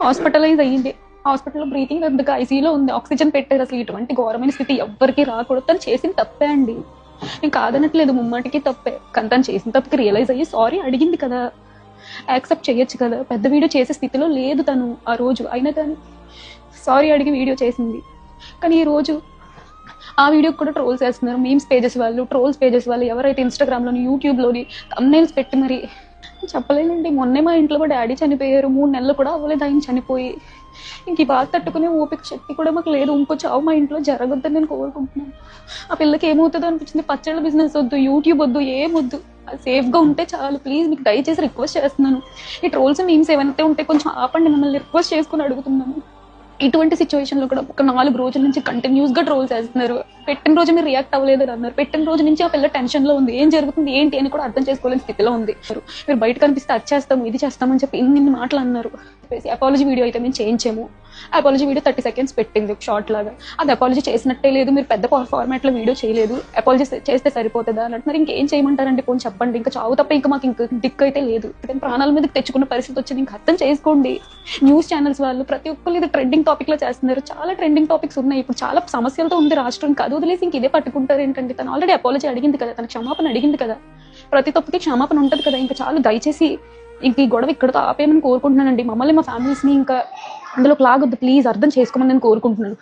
Hospitalise అయ్యింది. హాస్పిటల్లో breathing అందుకు ఐసీయూలో ఉంది. ఆక్సిజన్ పెట్టారు. అసలు ఇటువంటి ఘోరమైన స్థితి ఎవ్వరికి రాకూడదు. తను చేసిన తప్పే అండి, నేను కాదనట్లేదు, ముమ్మాటికి తప్పే. కానీ తను చేసిన తప్పుకి రియలైజ్ అయ్యి సారీ అడిగింది కదా, యాక్సెప్ట్ చేయొచ్చు కదా. పెద్ద వీడియో చేసే స్థితిలో లేదు తను ఆ రోజు, అయినా కానీ సారీ అడిగి వీడియో చేసింది. కానీ ఈ రోజు ఆ వీడియోకి కూడా ట్రోల్స్ వేస్తున్నారు. మీమ్స్ పేజెస్ వాళ్ళు, ట్రోల్స్ పేజెస్ వాళ్ళు, ఎవరైతే ఇన్స్టాగ్రామ్లోని యూట్యూబ్లోని థంబ్నెయిల్స్ పెట్టి మరి చెప్పలేనండి. మొన్నే మా ఇంట్లో కూడా డాడీ చనిపోయారు. 3 నెలలు కూడా అవ్వలేదు ఆయన చనిపోయి. ఇంక ఈ బాధ తట్టుకునే ఓపిక శక్తి కూడా మాకు లేదు. ఇంకో చావు మా ఇంట్లో జరగొద్దని నేను కోరుకుంటున్నాను. ఆ పిల్లకి ఏమవుతుందో అనిపించింది. పచ్చళ్ళ బిజినెస్ వద్దు, యూట్యూబ్ వద్దు, ఏమొద్దు, సేఫ్గా ఉంటే చాలు. ప్లీజ్ మీకు దయచేసి రిక్వెస్ట్ చేస్తున్నాను. ఈ ట్రోల్స్ మీమ్స్ ఏమైనా ఉంటే కొంచెం ఆపండి, మిమ్మల్ని రిక్వెస్ట్ చేసుకుని అడుగుతున్నాను. ఇటువంటి సిచ్యువేషన్లో కూడా ఒక 4 రోజుల నుంచి కంటిన్యూస్గా ట్రోల్స్ వేస్తున్నారు. పెట్టిన రోజు మీరు రియాక్ట్ అవ్వలేదని అన్నారు. పెట్టిన రోజు నుంచి ఆ పిల్ల టెన్షన్లో ఉంది. ఏం జరుగుతుంది ఏంటి అని కూడా అర్థం చేసుకోలేని స్థితిలో ఉంది. మీరు బయట కనిపిస్తే అది చేస్తాము ఇది చేస్తామని చెప్పి ఇన్ని మాటలు అన్నారు. అపాలజీ వీడియో అయితే మేము చేయించాము. అపాలజీ వీడియో 30 seconds పెట్టింది, ఒక షార్ట్ లాగా. అది అపాలజీ చేసినట్టే లేదు, మీరు పెద్ద ఫార్మాట్లో వీడియో చేయలేదు, అపాలజీ చేస్తే సరిపోతుందా అని అంటున్నారు. ఇంకేం చేయమంటారండి? పోనీ చెప్పండి. ఇంకా చావు తప్ప ఇంకా మాకు ఇంక దిక్కు అయితే లేదు. ప్రాణాల మీదకి తెచ్చుకున్న పరిస్థితి వచ్చింది. ఇంకా అర్థం చేసుకోండి. న్యూస్ ఛానల్స్ వాళ్ళు ప్రతి ఒక్కరు ఇది ట్రెండింగ్ టాపిక్లో చేస్తున్నారు. చాలా ట్రెండింగ్ టాపిక్స్ ఉన్నాయి ఇప్పుడు. చాలా సమస్యలతో ఉంది రాష్ట్రం. అది వదిలేసి ఇంక ఇదే పట్టుకుంటారు ఏంటంటే? తను ఆల్రెడీ అపాలజీ అడిగింది కదా, తన క్షమాపణ అడిగింది కదా, ప్రతి తప్పుకి క్షమాపణ ఉంటుంది కదా. ఇంకా చాలు, దయచేసి ఇంక ఈ గొడవ ఇక్కడతో ఆపేయమని కోరుకుంటున్నానండి. మమ్మల్ని మా ఫ్యామిలీస్ని ఇంకా అందులోకి లాగొద్దు, ప్లీజ్ అర్థం చేసుకోమని నేను కోరుకుంటున్నాను.